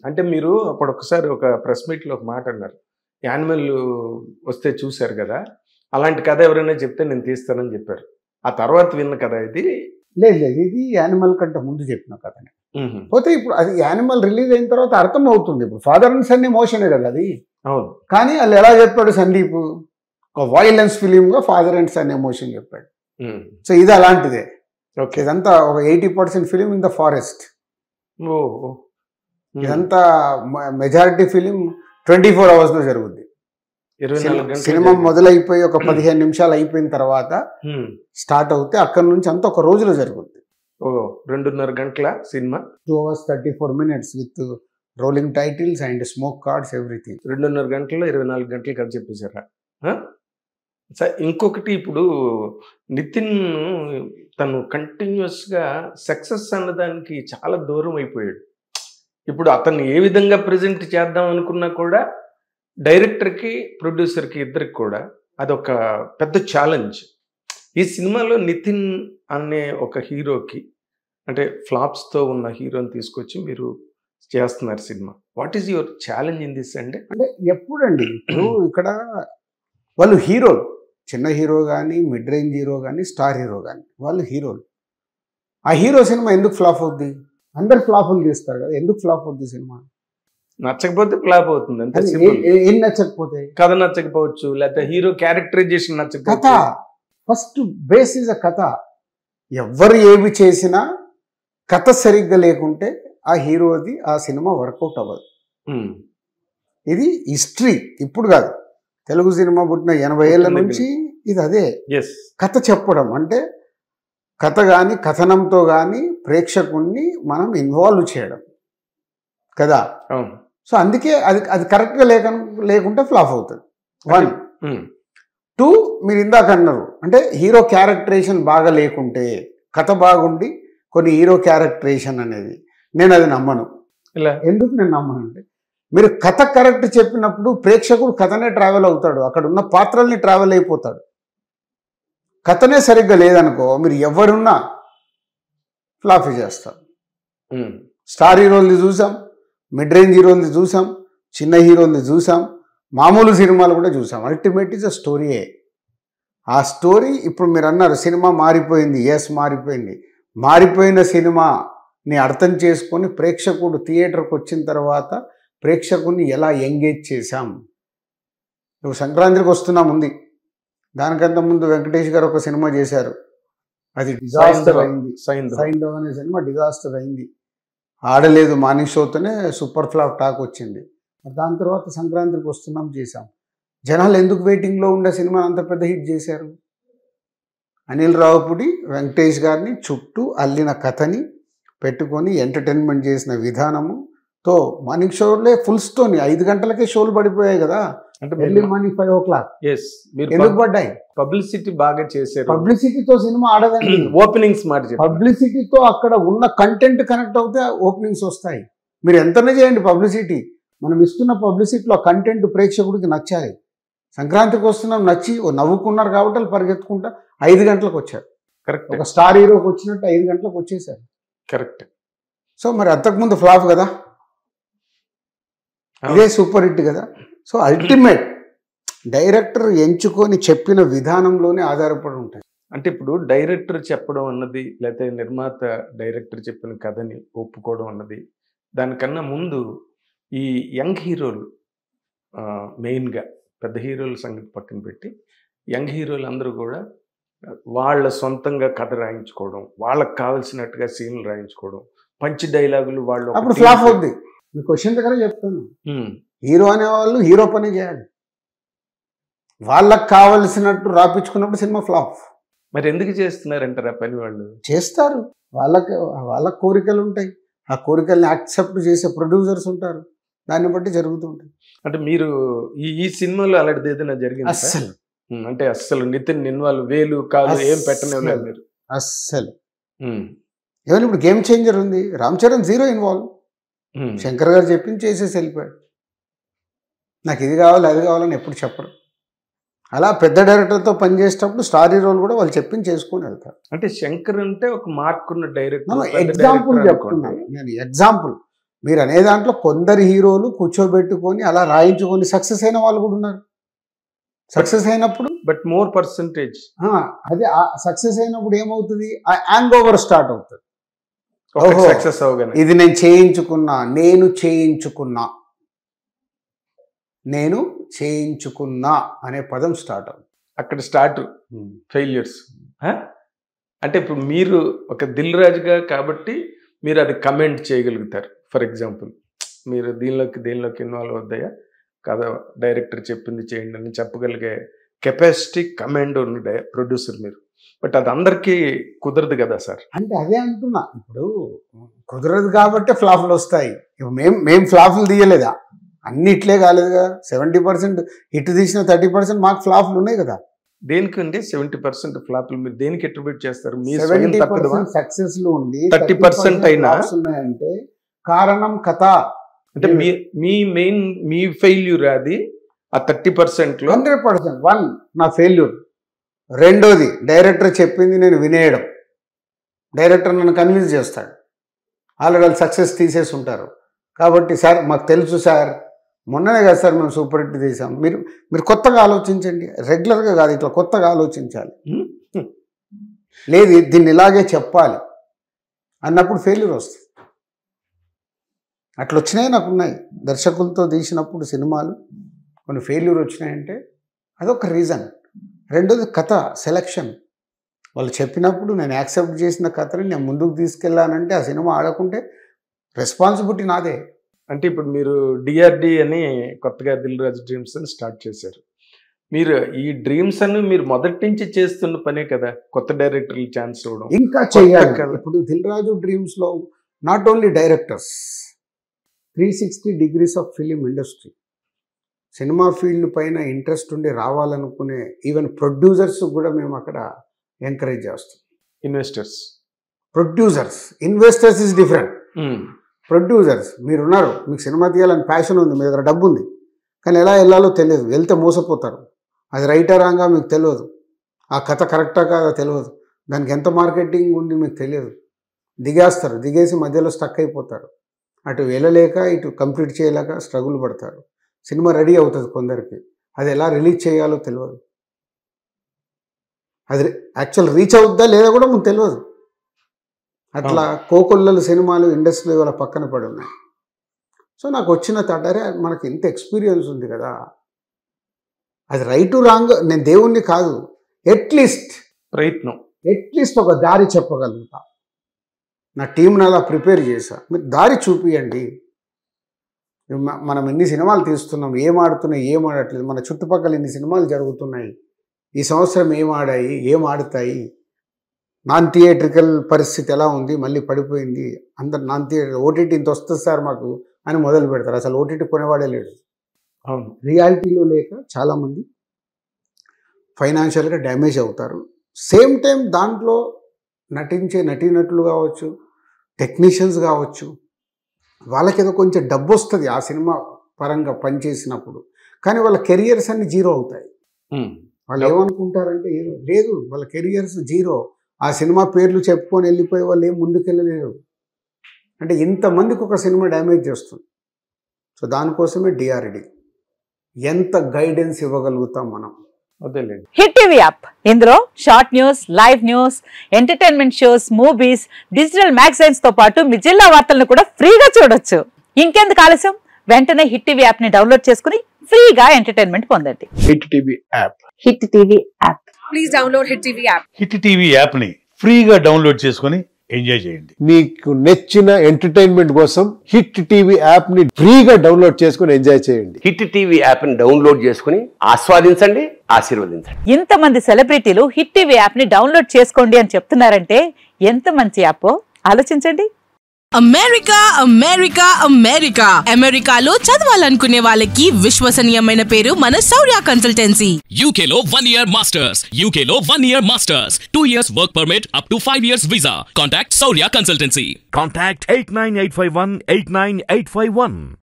అంటే మీరు అప్పుడు ఒకసారి ఒక ప్రెస్ మీట్‌లో ఒక మాట అన్నారు. యానిమల్ వస్తే చూసారు గదా! అలాంటి కథ ఎవరైనా చెప్తే నేను తీస్తానని చెప్పారు. ఆ తర్వాత విన్న కథ ఇది. లేదు లేదు, ఇది యానిమల్ కంటే ముందు చెప్పిన కథనే. పోతే ఇప్పుడు అది యానిమల్ రిలీజ్ అయిన తర్వాత అర్థం అవుతుంది. ఇప్పుడు ఫాదర్ అండ్ సన్ ఎమోషనే కదా అది. అవును. కానీ వాళ్ళు ఎలా చెప్పాడు సందీప్, ఒక వైలెన్స్ ఫిలింగా ఫాదర్ అండ్ సన్ ఎమోషన్ చెప్పాడు. సో ఇది అలాంటిదే. ఓకే. ఇదంతా ఒక 80% ఫిలిం ఇన్ ద ఫారెస్ట్. ఇదంతా మెజారిటీ ఫిలిం 24 అవర్స్లో జరుగుద్ది. 24 గంటలు సినిమా మొదలైపోయి ఒక 15 నిమిషాలు అయిపోయిన తర్వాత స్టార్ట్ అవుతే అక్కడ నుంచి అంతా ఒక రోజులో జరుగుద్ది. 2.5 గంటల cinema, 2 hours 34 minutes with rolling titles and smoke cards everything. 2.5 గంటల్లో 24 గంటలు కథ చెప్పేశారా? ఇంకొకటి, ఇప్పుడు నితిన్ తను కంటిన్యూస్గా సక్సెస్ అన్నదానికి చాలా దూరం అయిపోయాడు. ఇప్పుడు అతన్ని ఏ విధంగా ప్రజెంట్ చేద్దాం అనుకున్నా కూడా డైరెక్టర్కి ప్రొడ్యూసర్కి ఇద్దరికి కూడా అదొక పెద్ద ఛాలెంజ్. ఈ సినిమాలో నితిన్ అనే ఒక హీరోకి, అంటే ఫ్లాప్స్తో ఉన్న హీరోని తీసుకొచ్చి మీరు చేస్తున్నారు cinema. What is your challenge in this అండి? అంటే ఎప్పుడండి ఇప్పుడు ఇక్కడ వాళ్ళు హీరోలు, చిన్న హీరో కానీ, మిడ్ రేంజ్ హీరో కానీ, స్టార్ హీరో కానీ, వాళ్ళు హీరోలు. ఆ హీరో సినిమా ఎందుకు ఫ్లాప్ అవుద్ది? అందరు ఫ్లాపులు తీస్తారు కదా, ఎందుకు ఫ్లాప్ అవుద్ది సినిమా? నచ్చకపోతే ఫ్లాప్ అవుతుంది అంతే. ఏం నచ్చకపోతే? కథ నచ్చకపోవచ్చు, లేకపోతే హీరో క్యారెక్టరైజేషన్ కథ నచ్చకపోవచ్చు. ఫస్ట్ బేస్ ఇస్ అ కథ. ఎవరు ఏమి చేసినా కథ సరిగ్గా లేకుంటే ఆ హీరోది ఆ సినిమా వర్కౌట్ అవ్వదు. ఇది హిస్టరీ, ఇప్పుడు కాదు, తెలుగు సినిమా పుట్టిన 80 ఏళ్ళ నుంచి ఇది అదే. కథ చెప్పడం అంటే కథ కానీ కథనంతో కానీ ప్రేక్షకుణ్ణి మనం ఇన్వాల్వ్ చేయడం కదా. సో అందుకే అది కరెక్ట్గా లేకుంటే ఫ్లాప్ అవుతుంది. 1. 2, మీరు ఇందాక అన్నారు అంటే హీరో క్యారెక్టరేషన్ బాగా లేకుంటే, కథ బాగుండి కొన్ని హీరో క్యారెక్టరేషన్ అనేది, నేను అది నమ్మను. ఎందుకు నేను నమ్మను అంటే, మీరు కథ కరెక్ట్ చెప్పినప్పుడు ప్రేక్షకుడు కథనే ట్రావెల్ అవుతాడు, అక్కడ ఉన్న పాత్రల్ని ట్రావెల్ అయిపోతాడు. కథనే సరిగ్గా లేదనుకో, మీరు ఎవరున్నా ఫ్లాప్ చేస్తారు. స్టార్ హీరోల్ని చూసాం, మిడ్ రేంజ్ హీరోల్ని చూసాం, చిన్న హీరోల్ని చూసాం, మామూలు సినిమాలు కూడా చూసాం. అల్టిమేట్ ఇస్ అ స్టోరీయే. ఆ స్టోరీ ఇప్పుడు మీరు అన్నారు సినిమా మారిపోయింది. ఎస్, మారిపోయింది. మారిపోయిన సినిమాని అర్థం చేసుకొని ప్రేక్షకుడు థియేటర్కి వచ్చిన తర్వాత ప్రేక్షకుడిని ఎలా ఎంగేజ్ చేశాం. ఇప్పుడు సంక్రాంతికి వస్తున్నాం ఉంది, దానికంత ముందు వెంకటేష్ గారు ఒక సినిమా చేశారు, అది డిజాస్టర్ అయింది. సైంధవ్ అనే సినిమా డిజాస్టర్ అయింది, ఆడలేదు. మార్నింగ్ షోతోనే సూపర్ ఫ్లాప్ టాక్ వచ్చింది. దాని తర్వాత సంక్రాంతికి వస్తున్నాం చేశాం. జనాలు ఎందుకు వెయిటింగ్లో ఉండే సినిమా అంత పెద్ద హిట్ చేశారు? అనిల్ రావుపూడి వెంకటేష్ గారిని చుట్టూ అల్లిన కథని పెట్టుకొని ఎంటర్టైన్మెంట్ చేసిన విధానముతో మార్నింగ్ షోలే ఫుల్స్తోని 5 గంటలకే షోలు పడిపోయాయి కదా. అంటే ఎర్లీ మార్నింగ్ 5 o'clock ఎందుకు పడ్డాయి? పబ్లిసిటీ బాగా చేశారు. పబ్లిసిటీతో సినిమా ఆడదండి. ఓపెనింగ్స్ మాట, పబ్లిసిటీతో అక్కడ ఉన్న కంటెంట్ కనెక్ట్ అవుతే ఓపెనింగ్స్ వస్తాయి. మీరు ఎంతనే చేయండి పబ్లిసిటీ, మనం ఇస్తున్న పబ్లిసిటీలో కంటెంట్ ప్రేక్షకుడికి నచ్చాలి. సంక్రాంతికి వస్తున్నాం నచ్చి నవ్వుకున్నారు కాబట్టి వాళ్ళు పరిగెత్తుకుంటా 5 గంటలకు వచ్చారు. కరెక్ట్. ఒక స్టార్ హీరోకి వచ్చినట్టు 5 గంటలకు వచ్చేసారు. కరెక్ట్. సో మరి అంతకుముందు ఫ్లాప్ కదా, ఇదే సూపర్ హిట్ కదా. సో అల్టిమేట్ డైరెక్టర్ ఎంచుకొని చెప్పిన విధానంలోనే ఆధారపడి ఉంటాయి. అంటే ఇప్పుడు డైరెక్టర్ చెప్పడం అన్నది, లేకపోతే నిర్మాత డైరెక్టర్ చెప్పిన కథని ఒప్పుకోవడం అన్నది, దానికన్నా ముందు ఈ యంగ్ హీరోలు, మెయిన్గా పెద్ద హీరోల సంగతి పక్కన పెట్టి యంగ్ హీరోలు అందరూ కూడా వాళ్ళ సొంతంగా కథ రాయించుకోవడం, వాళ్ళకి కావాల్సినట్టుగా సీన్లు రాయించుకోవడం, పంచి డైలాగులు వాళ్ళు అప్పుడు ఫ్లాప్ అవుద్ది. మీ క్వశ్చన్ దగ్గర చెప్తాను, హీరో అనేవాళ్ళు హీరో పని చేయాలి, వాళ్ళకి కావలసినట్టు రాపించుకున్నప్పుడు సినిమా ఫ్లాప్. మరి ఎందుకు చేస్తున్నారంటారు ఆ పని? వాళ్ళు చేస్తారు, వాళ్ళ కోరికలు ఉంటాయి, ఆ కోరికల్ని యాక్సెప్ట్ చేసే ప్రొడ్యూసర్స్ ఉంటారు, దాన్ని బట్టి జరుగుతుంటాయి. అంటే మీరు ఈ సినిమాలో అలాంటిది ఏదైనా జరిగింది? అస్సలు అంటే అస్సలు నితిన్ ఇన్వాల్వ్ వేలు కాదు ఏం పెట్టలేదు మీరు? అస్సలు. ఏమైనా ఇప్పుడు గేమ్ చేంజర్ ఉంది, రామ్ చరణ్ జీరో ఇన్వాల్వ్. శంకర్ గారు చెప్పింది చేసేసి వెళ్ళిపోయాడు. నాకు ఇది కావాలి అది కావాలని ఎప్పుడు చెప్పరు. అలా పెద్ద డైరెక్టర్తో పనిచేసేటప్పుడు స్టార్ హీరోలు కూడా వాళ్ళు చెప్పింది చేసుకొని వెళ్తారు. అంటే శంకర్ అంటే ఒక మార్క్ ఉన్న డైరెక్టర్. ఎగ్జాంపుల్ చెప్తున్నాను నేను, ఎగ్జాంపుల్. మీరు అనే దాంట్లో కొందరు హీరోలు కూర్చోబెట్టుకొని అలా రాయించుకొని సక్సెస్ అయిన వాళ్ళు కూడా ఉన్నారు. సక్సెస్ అయినప్పుడు బట్ మోర్ పర్సంటేజ్ అదే సక్సెస్ అయినప్పుడు ఏమవుతుంది, ఆ హ్యాంగ్ ఓవర్ స్టార్ట్ అవుతుంది. సక్సెస్ అవగానే ఇది నేను చేయించుకున్నా, నేను చేయించుకున్నా అనే పదం స్టార్ట్ అవుతుంది. అక్కడ స్టార్ట్ ఫెయిల్యూర్స్. అంటే ఇప్పుడు మీరు ఒక దిల్ రాజుగా కాబట్టి మీరు అది కమెంట్ చేయగలుగుతారు. ఫర్ ఎగ్జాంపుల్ మీరు దేనిలోకి ఇన్వాల్వ్ అవుతాయా కదా, డైరెక్టర్ చెప్పింది చేయండి అని చెప్పగలిగే కెపాసిటీ, కమాండ్ ఉన్న ప్రొడ్యూసర్ మీరు. బట్ అది అందరికీ కుదరదు కదా సార్. అంటే అదే అంటున్నా, ఇప్పుడు కుదరదు కాబట్టి ఫ్లాపులు వస్తాయి. మేము ఫ్లాపులు తీయలేదా, అన్నిట్లే కాలేదుగా. 70% హిట్ తీసిన 30% మాకు ఫ్లాపులు ఉన్నాయి కదా. దేనికండి 70% ఫ్లాపులు మీరు దేనికి అట్రిబ్యూట్ చేస్తారు? మీ 70% సక్సెస్లు ఉండి 30% అయినా ఉన్నాయంటే కారణం కథ. అంటే మీ ఫెయిల్యూర్ అది ఆ 30%లో 100%. 1 నా ఫెయిల్యూర్. రెండోది డైరెక్టర్ చెప్పింది నేను వినేయడం. డైరెక్టర్ నన్ను కన్విన్స్ చేస్తాడు. ఆల్రెడీ వాళ్ళు సక్సెస్ తీసేసి ఉంటారు కాబట్టి, సార్ మాకు తెలుసు సార్, మొన్ననే కదా సార్ మేము సూపర్ హిట్ తీసాం, మీరు కొత్తగా ఆలోచించండి, రెగ్యులర్గా కాదు ఇట్లా కొత్తగా ఆలోచించాలి, లేదు దీన్ని ఇలాగే చెప్పాలి అన్నప్పుడు ఫెయిల్యూర్ వస్తుంది. అట్లా వచ్చినాయి, నాకు ఉన్నాయి. దర్శకులతో తీసినప్పుడు సినిమాలు కొన్ని ఫెయిల్యూర్ వచ్చినాయంటే అదొక రీజన్. రెండోది కథ సెలక్షన్. వాళ్ళు చెప్పినప్పుడు నేను యాక్సెప్ట్ చేసిన కథని నేను ముందుకు తీసుకెళ్ళానంటే ఆ సినిమా ఆడకుంటే రెస్పాన్సిబిలిటీ నాదే. అంటే ఇప్పుడు మీరు డిఆర్డి అని కొత్తగా దిల్ రాజు డ్రీమ్స్ అని స్టార్ట్ చేశారు. మీరు ఈ డ్రీమ్స్ అని మీరు మొదటి నుంచి చేస్తున్న పనే కదా, కొత్త డైరెక్టర్లు ఛాన్స్ ఇవ్వడం ఇంకా చేయాలి కదా. ఇప్పుడు దిల్ రాజు డ్రీమ్స్లో not only directors, 360 degrees of film industry, cinema field పైన ఇంట్రెస్ట్ ఉండి రావాలనుకునే ఈవెన్ ప్రొడ్యూసర్స్ కూడా మేము అక్కడ ఎంకరేజ్ చేస్తాం. Producers, investors is different. Producers మీరున్నారు, మీకు సినిమా తీయాలని ప్యాషన్ ఉంది, మీ దగ్గర డబ్బు ఉంది, కానీ ఎలా వెళ్ళాలో తెలియదు, వెళ్తే మోసపోతారు, అది రైటా రాంగా మీకు తెలియదు, ఆ కథ కరెక్టా కాదా తెలియదు, దానికి ఎంత మార్కెటింగ్ ఉంది మీకు తెలియదు, దిగేస్తారు, దిగేసి మధ్యలో స్టక్ అయిపోతారు, అటు వెళ్ళలేక ఇటు కంప్లీట్ చేయలేక స్ట్రగుల్ పడతారు. సినిమా రెడీ అవుతుంది కొందరికి, అది ఎలా రిలీజ్ చేయాలో తెలియదు, అది యాక్చువల్ రీచ్ అవుద్దా లేదా కూడా మీకు తెలియదు. అట్లా కోకొల్లలు సినిమాలు ఇండస్ట్రీలో వాళ్ళ పక్కన పడి ఉన్నాయి. సో నాకు వచ్చిన తడరే మనకి ఇంత ఎక్స్పీరియన్స్ ఉంది కదా, అది రైట్ రాంగ్ నేను దేవుణ్ణి కాదు, అట్లీస్ట్ ఒక దారి చెప్పగలుగుతా. నా టీంని అలా ప్రిపేర్ చేశా, మీరు దారి చూపియండి. మనం ఎన్ని సినిమాలు తీస్తున్నాం, ఏం ఆడుతున్నాయి ఏం ఆడట్లేదు, మన చుట్టుపక్కల ఎన్ని సినిమాలు జరుగుతున్నాయి, ఈ సంవత్సరం ఏం ఆడాయి ఏం ఆడుతాయి, నాన్ థియేట్రికల్ పరిస్థితి ఎలా ఉంది, మళ్ళీ పడిపోయింది, అందరు నాన్ థియేటర్ ఓటీటీ ఇంత వస్తుంది సార్ మాకు అని మొదలు పెడతారు. అసలు ఓటీటీ కొనేవాడే లేడు. అవును, రియాలిటీలో లేక చాలామంది ఫైనాన్షియల్గా డ్యామేజ్ అవుతారు. సేమ్ టైం దాంట్లో నటించే నటీనటులు కావచ్చు, టెక్నీషియన్స్ కావచ్చు, వాళ్ళకి ఏదో కొంచెం డబ్బు వస్తుంది ఆ సినిమా పరంగా పనిచేసినప్పుడు, కానీ వాళ్ళ కెరియర్స్ అన్ని జీరో అవుతాయి. వాళ్ళు ఏమనుకుంటారంటే ఏదో లేదు, వాళ్ళ కెరియర్స్ జీరో, ఆ సినిమా పేర్లు చెప్పుకొని వెళ్ళిపోయి వాళ్ళు ఏం ముందుకెళ్ళలేరు. అంటే ఇంతమందికి ఒక సినిమా డ్యామేజ్ చేస్తుంది. సో దానికోసమే డిఆర్డి. ఎంత గైడెన్స్ ఇవ్వగలుగుతాం మనం. హిట్ టీవీ యాప్, ఇందులో short news, live news, entertainment shows, movies, digital magazines తో పాటు మీ జిల్లా వార్తలను కూడా ఫ్రీగా చూడొచ్చు. ఇంకెందుకు ఆలస్యం, వెంటనే హిట్ టీవీ యాప్ ని డౌన్లోడ్ చేసుకుని ఫ్రీగా ఎంటర్టైన్మెంట్ పొందండి. Hit TV app. Hit TV app. Please download hit TV app. Hit TV app ని ఫ్రీగా డౌన్లోడ్ చేసుకుని ఎంజాయ్ చేయండి. మీకు నచ్చిన ఎంటర్టైన్మెంట్ కోసం హిట్ టీవీ యాప్ ని ఫ్రీగా డౌన్లోడ్ చేసుకుని ఎంజాయ్ చేయండి. హిట్ టీవీ యాప్ ని డౌన్లోడ్ చేసుకుని ఆస్వాదించండి, ఆశీర్వదించండి. ఇంతమంది సెలబ్రిటీలు హిట్ టీవీ యాప్ ని డౌన్లోడ్ చేసుకోండి అని చెప్తున్నారంటే ఎంత మంచి యాప్ ఆలోచించండి. అమెరికా అమెరికా అమెరికా అమెరికాలో చదవాలనుకునే వాళ్ళకి విశ్వసనీయమైన పేరు మన శౌర్య కన్సల్టెన్సీ. UK లో 1 year masters, UK లో 1 year masters, 2 years work permit up to 5 years visa. Contact Saurya Consultancy. Contact 89851 89851.